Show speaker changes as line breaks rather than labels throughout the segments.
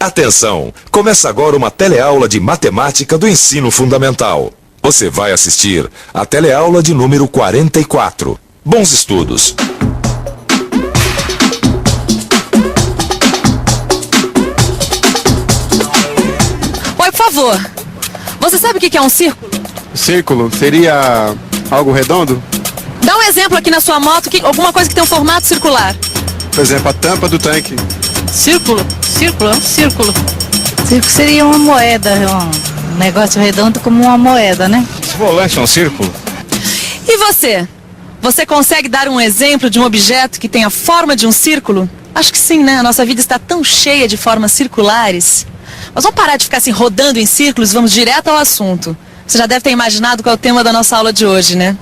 Atenção! Começa agora uma teleaula de matemática do ensino fundamental. Você vai assistir a teleaula de número 44. Bons estudos!
Oi, por favor. Você sabe o que é um círculo?
Círculo? Seria algo redondo?
Dá um exemplo aqui na sua moto, alguma coisa que tem um formato circular.
Por exemplo, a tampa do tanque.
Círculo? Círculo é um círculo.
Círculo seria uma moeda, um negócio redondo como uma moeda, né?
Esse volante é um círculo?
E você? Você consegue dar um exemplo de um objeto que tem a forma de um círculo? Acho que sim, né? A nossa vida está tão cheia de formas circulares. Mas vamos parar de ficar assim rodando em círculos e vamos direto ao assunto. Você já deve ter imaginado qual é o tema da nossa aula de hoje, né?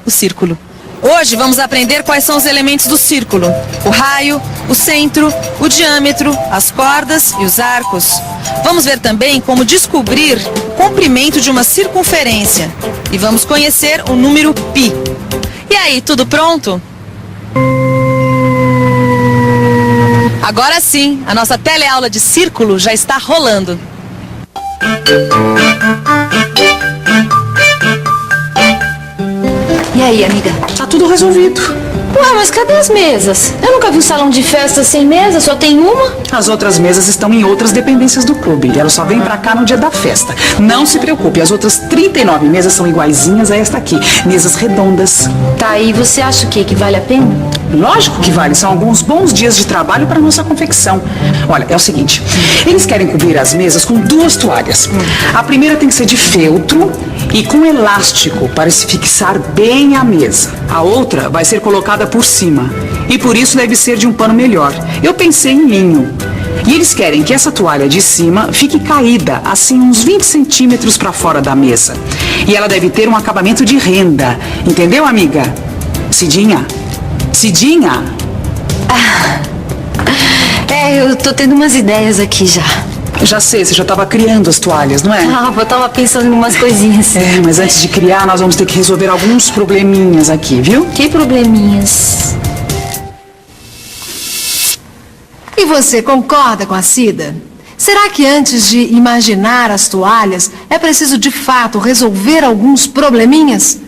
O círculo. Hoje vamos aprender quais são os elementos do círculo: o raio, o centro, o diâmetro, as cordas e os arcos. Vamos ver também como descobrir o comprimento de uma circunferência. E vamos conhecer o número π. E aí, tudo pronto? Agora sim, a nossa teleaula de círculo já está rolando.
E aí, amiga?
Tá tudo resolvido.
Ué, mas cadê as mesas? Eu nunca vi um salão de festa sem mesa, só tem uma.
As outras mesas estão em outras dependências do clube. E elas só vêm pra cá no dia da festa. Não se preocupe, as outras 39 mesas são iguaizinhas a esta aqui. Mesas redondas.
Tá, e você acha o quê? Que vale a pena?
Lógico que vale, são alguns bons dias de trabalho para nossa confecção. Olha, é o seguinte, eles querem cobrir as mesas com 2 toalhas. A primeira tem que ser de feltro e com elástico para se fixar bem à mesa. A outra vai ser colocada por cima e por isso deve ser de um pano melhor. Eu pensei em linho. E eles querem que essa toalha de cima fique caída, assim, uns 20 centímetros para fora da mesa. E ela deve ter um acabamento de renda. Entendeu, amiga? Cidinha? Cidinha?
Eu tô tendo umas ideias aqui já.
Já sei, você já estava criando as toalhas, não é?
Eu tava pensando em umas coisinhas.
Mas antes de criar, nós vamos ter que resolver alguns probleminhas aqui, viu?
Que probleminhas?
E você concorda com a Cida? Será que antes de imaginar as toalhas, é preciso de fato resolver alguns probleminhas?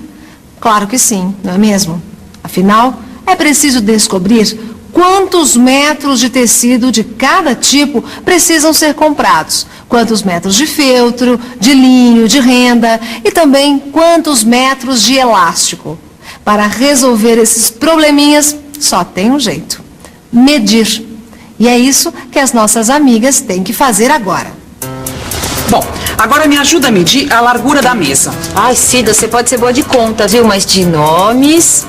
Claro que sim, não é mesmo? Afinal, é preciso descobrir quantos metros de tecido de cada tipo precisam ser comprados, quantos metros de feltro, de linho, de renda e também quantos metros de elástico. Para resolver esses probleminhas, só tem um jeito: medir. E é isso que as nossas amigas têm que fazer agora.
Bom, agora me ajuda a medir a largura da mesa.
Ai, Cida, você pode ser boa de conta, viu? Mas de nomes...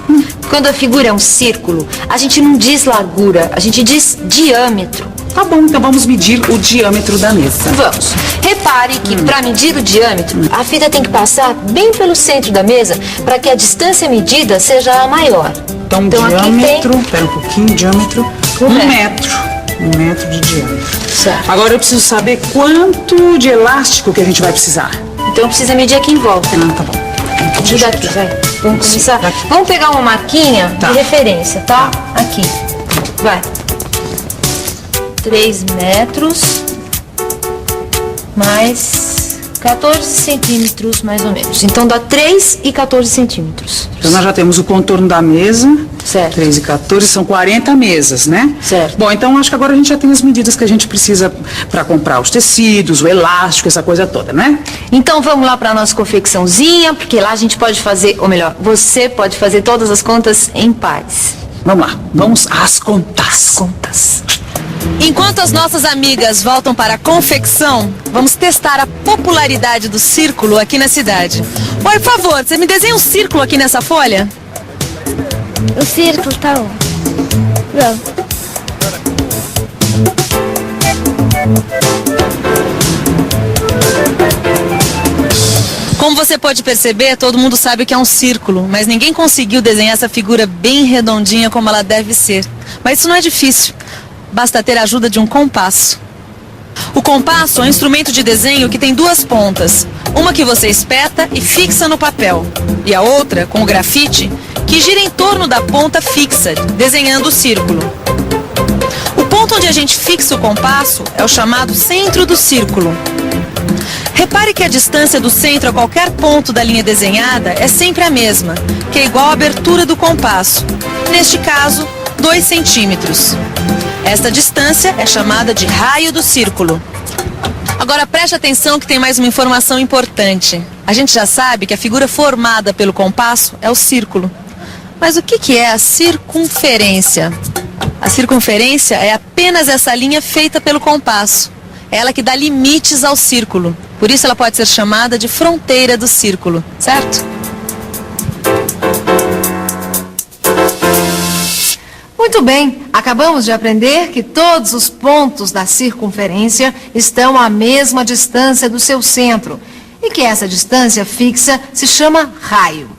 Quando a figura é um círculo, a gente não diz largura, a gente diz diâmetro.
Tá bom, então vamos medir o diâmetro da mesa.
Vamos. Repare que para medir o diâmetro, a fita tem que passar bem pelo centro da mesa para que a distância medida seja a maior.
Então diâmetro,
aqui tem...
pera um pouquinho, diâmetro, 1 metro. 1 metro de diâmetro.
Certo.
Agora eu preciso saber quanto de elástico que a gente vai precisar.
Então precisa medir aqui em volta.
Tá bom.
Ajuda aqui, vai. Vamos começar. Vamos pegar uma marquinha de referência, tá? Aqui. Vai. 3 metros mais 14 centímetros, mais ou menos. Então dá 3 e 14 centímetros.
Então nós já temos o contorno da mesa.
Certo.
3 e 14 são 40 mesas, né?
Certo.
Bom, então acho que agora a gente já tem as medidas que a gente precisa para comprar os tecidos, o elástico, essa coisa toda, né?
Então vamos lá para a nossa confecçãozinha, porque lá a gente pode fazer, ou melhor, você pode fazer todas as contas em pares.
Vamos lá, vamos às contas.
Enquanto as nossas amigas voltam para a confecção, vamos testar a popularidade do círculo aqui na cidade. Oi, por favor, você me desenha um círculo aqui nessa folha?
O círculo tá on. Pronto.
Como você pode perceber, todo mundo sabe o que é um círculo, mas ninguém conseguiu desenhar essa figura bem redondinha como ela deve ser. Mas isso não é difícil, basta ter a ajuda de um compasso. O compasso é um instrumento de desenho que tem 2 pontas, uma que você espeta e fixa no papel, e a outra, com o grafite, que gira em torno da ponta fixa, desenhando o círculo. O ponto onde a gente fixa o compasso é o chamado centro do círculo. Repare que a distância do centro a qualquer ponto da linha desenhada é sempre a mesma, que é igual à abertura do compasso. Neste caso, 2 centímetros. Esta distância é chamada de raio do círculo. Agora preste atenção que tem mais uma informação importante. A gente já sabe que a figura formada pelo compasso é o círculo. Mas o que é a circunferência? A circunferência é apenas essa linha feita pelo compasso. É ela que dá limites ao círculo. Por isso ela pode ser chamada de fronteira do círculo, certo?
Muito bem, acabamos de aprender que todos os pontos da circunferência estão à mesma distância do seu centro e que essa distância fixa se chama raio.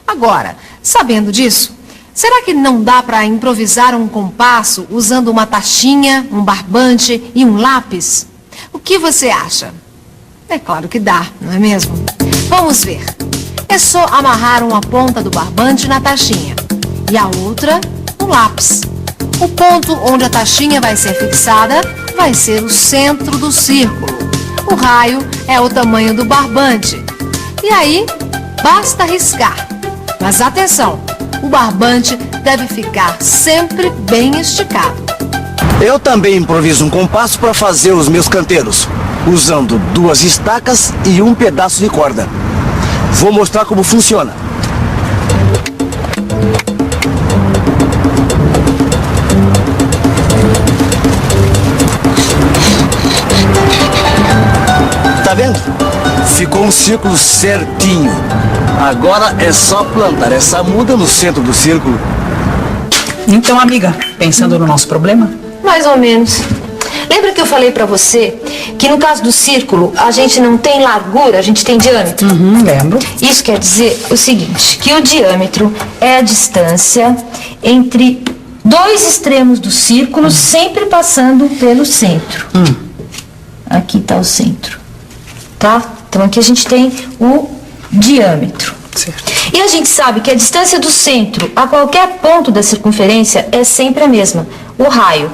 Agora, sabendo disso, será que não dá para improvisar um compasso usando uma tachinha, um barbante e um lápis? O que você acha? É claro que dá, não é mesmo? Vamos ver. É só amarrar uma ponta do barbante na tachinha e a outra no lápis. O ponto onde a tachinha vai ser fixada vai ser o centro do círculo. O raio é o tamanho do barbante. E aí, basta riscar. Mas atenção, o barbante deve ficar sempre bem esticado.
Eu também improviso um compasso para fazer os meus canteiros, usando 2 estacas e um pedaço de corda. Vou mostrar como funciona. Tá vendo? Ficou um círculo certinho. Agora é só plantar essa muda no centro do círculo.
Então, amiga, pensando no nosso problema?
Mais ou menos. Lembra que eu falei pra você que no caso do círculo a gente não tem largura, a gente tem diâmetro?
Lembro.
Isso quer dizer o seguinte, que o diâmetro é a distância entre 2 extremos do círculo, sempre passando pelo centro. Aqui está o centro, tá? Então aqui a gente tem o diâmetro.
Certo.
E a gente sabe que a distância do centro a qualquer ponto da circunferência é sempre a mesma, o raio.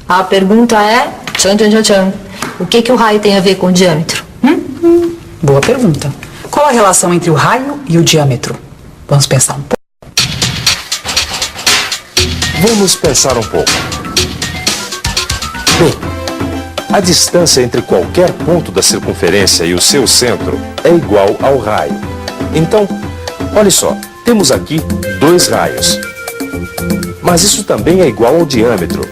A pergunta é, o que o raio tem a ver com o diâmetro?
Boa pergunta. Qual a relação entre o raio e o diâmetro? Vamos pensar um pouco.
Vamos pensar um pouco. Bem, a distância entre qualquer ponto da circunferência e o seu centro é igual ao raio. Então, olha só, temos aqui 2 raios. Mas isso também é igual ao diâmetro.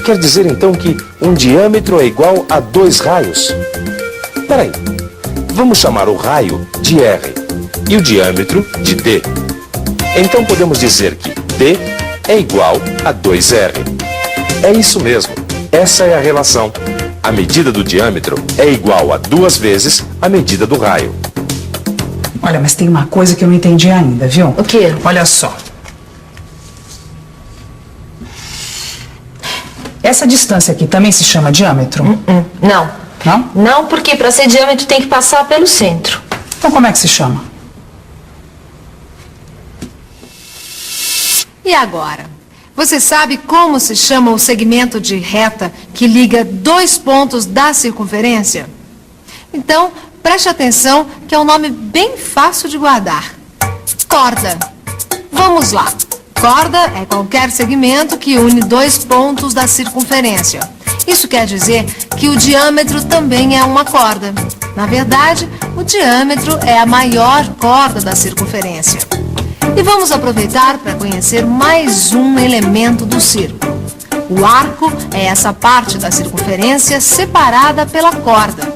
Quer dizer então que um diâmetro é igual a 2 raios? Peraí, vamos chamar o raio de R e o diâmetro de D. Então podemos dizer que D é igual a 2R. É isso mesmo, essa é a relação. A medida do diâmetro é igual a 2 vezes a medida do raio.
Olha, mas tem uma coisa que eu não entendi ainda, viu?
O quê?
Olha só. Essa distância aqui também se chama diâmetro?
Não.
Não?
Não, porque para ser diâmetro tem que passar pelo centro.
Então como é que se chama?
E agora? Você sabe como se chama o segmento de reta que liga 2 pontos da circunferência? Então, preste atenção que é um nome bem fácil de guardar. Corda. Vamos lá. Corda é qualquer segmento que une 2 pontos da circunferência. Isso quer dizer que o diâmetro também é uma corda. Na verdade, o diâmetro é a maior corda da circunferência. E vamos aproveitar para conhecer mais um elemento do círculo. O arco é essa parte da circunferência separada pela corda.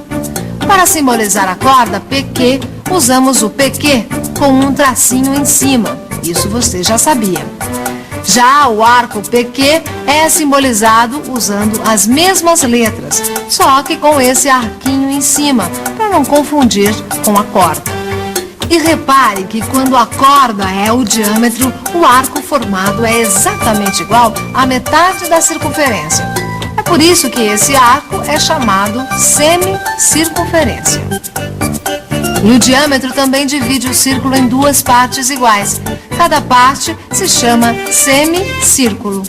Para simbolizar a corda PQ, usamos o PQ com um tracinho em cima. Isso você já sabia. Já o arco PQ é simbolizado usando as mesmas letras, só que com esse arquinho em cima, para não confundir com a corda. E repare que quando a corda é o diâmetro, o arco formado é exatamente igual à metade da circunferência. É por isso que esse arco é chamado semicircunferência. E o diâmetro também divide o círculo em duas partes iguais. Cada parte se chama semicírculo.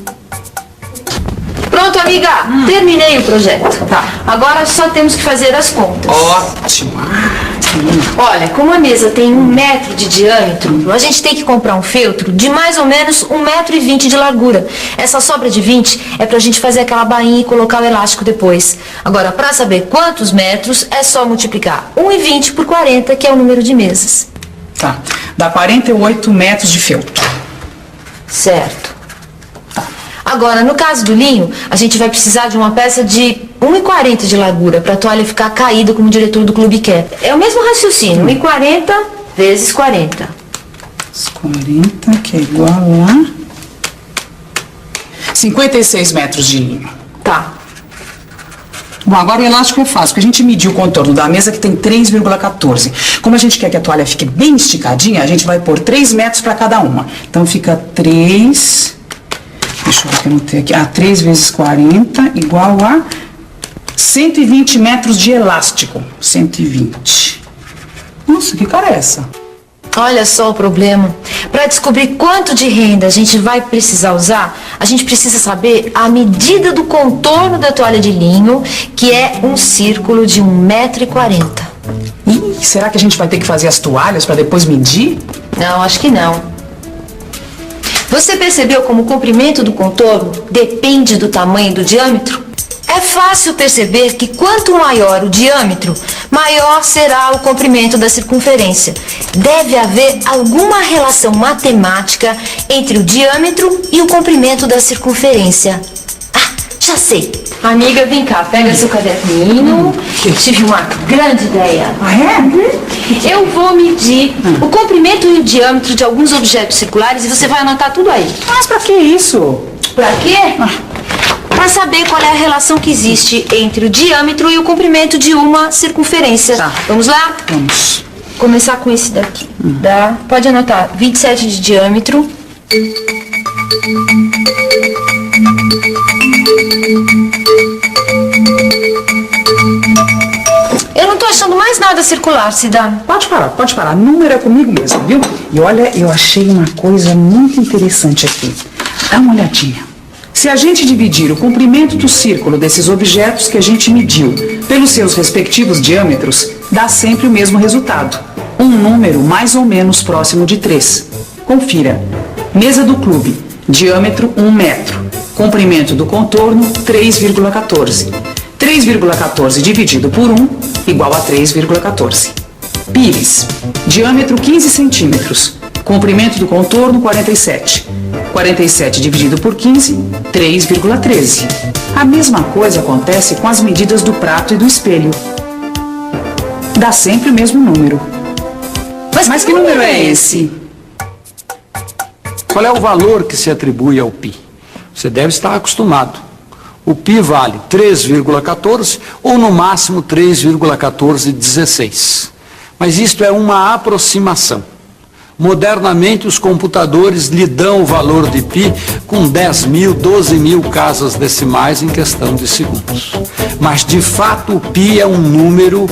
Pronto, amiga. Terminei o projeto.
Tá.
Agora só temos que fazer as contas.
Ótimo.
Olha, como a mesa tem 1 metro de diâmetro, a gente tem que comprar um feltro de mais ou menos 1,20 m de largura. Essa sobra de 20 é pra gente fazer aquela bainha e colocar o elástico depois. Agora, pra saber quantos metros, é só multiplicar 1,20 por 40, que é o número de mesas.
Tá. Dá 48 metros de feltro.
Certo. Agora, no caso do linho, a gente vai precisar de uma peça de 1,40 de largura para a toalha ficar caída como o diretor do clube quer. É o mesmo raciocínio, 1,40 vezes 40.
40, que é igual a 56 metros de linho.
Tá.
Bom, agora o elástico é fácil, porque a gente mediu o contorno da mesa que tem 3,14. Como a gente quer que a toalha fique bem esticadinha, a gente vai pôr 3 metros para cada uma. Então fica 3... Deixa eu ver o que eu anotei aqui. 3 vezes 40 igual a 120 metros de elástico. 120. Nossa, que cara é essa?
Olha só o problema. Para descobrir quanto de renda a gente vai precisar usar, a gente precisa saber a medida do contorno da toalha de linho, que é um círculo de 1,40 m.
Ih, será que a gente vai ter que fazer as toalhas para depois medir?
Não, acho que não. Você percebeu como o comprimento do contorno depende do tamanho do diâmetro? É fácil perceber que quanto maior o diâmetro, maior será o comprimento da circunferência. Deve haver alguma relação matemática entre o diâmetro e o comprimento da circunferência. Ah, já sei. Amiga, vem cá, pega seu caderninho. Tive uma grande ideia.
Ah, é?
Eu vou medir o comprimento e o diâmetro de alguns objetos circulares e você vai anotar tudo aí.
Mas pra que isso?
Pra quê? Para saber qual é a relação que existe entre o diâmetro e o comprimento de uma circunferência.
Tá.
Vamos lá?
Vamos.
Começar com esse daqui. Dá? Pode anotar. 27 de diâmetro. Eu não tô achando mais nada circular, Cidade.
Pode parar. Número é comigo mesmo, viu? E olha, eu achei uma coisa muito interessante aqui. Dá uma olhadinha. Se a gente dividir o comprimento do círculo desses objetos que a gente mediu pelos seus respectivos diâmetros, dá sempre o mesmo resultado. Um número mais ou menos próximo de 3. Confira. Mesa do clube, diâmetro 1 metro. Comprimento do contorno, 3,14. 3,14 dividido por 1, igual a 3,14. Pires, diâmetro 15 centímetros. Comprimento do contorno, 47. 47 dividido por 15, 3,13. A mesma coisa acontece com as medidas do prato e do espelho. Dá sempre o mesmo número. Mas que número é esse?
Qual é o valor que se atribui ao π? Você deve estar acostumado. O π vale 3,14 ou no máximo 3,1416. Mas isto é uma aproximação. Modernamente, os computadores lhe dão o valor de π com 10.000, 12.000 casas decimais em questão de segundos. Mas, de fato, o π é um número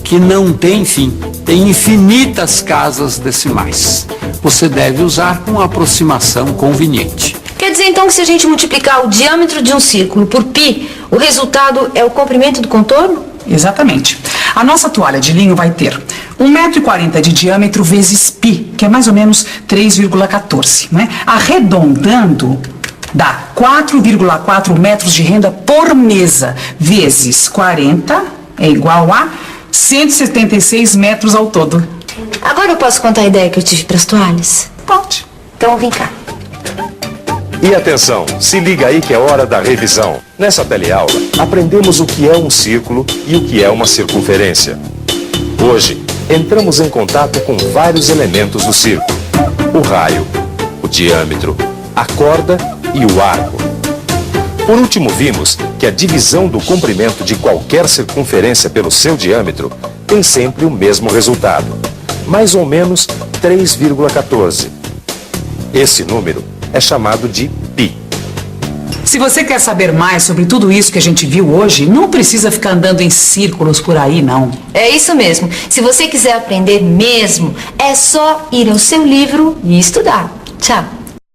que não tem fim, tem infinitas casas decimais. Você deve usar uma aproximação conveniente.
Quer dizer, então, que se a gente multiplicar o diâmetro de um círculo por π, o resultado é o comprimento do contorno?
Exatamente. A nossa toalha de linho vai ter 1,40 m de diâmetro vezes π, que é mais ou menos 3,14, né? Arredondando, dá 4,4 metros de renda por mesa, vezes 40, é igual a 176 metros ao todo.
Agora eu posso contar a ideia que eu tive para as toalhas?
Pode.
Então, vem cá.
E atenção, se liga aí que é hora da revisão. Nessa teleaula, aprendemos o que é um círculo e o que é uma circunferência. Hoje, entramos em contato com vários elementos do círculo: o raio, o diâmetro, a corda e o arco. Por último, vimos que a divisão do comprimento de qualquer circunferência pelo seu diâmetro tem sempre o mesmo resultado, mais ou menos 3,14. Esse número é chamado de π.
Se você quer saber mais sobre tudo isso que a gente viu hoje, não precisa ficar andando em círculos por aí, não.
É isso mesmo. Se você quiser aprender mesmo, é só ir ao seu livro e estudar. Tchau.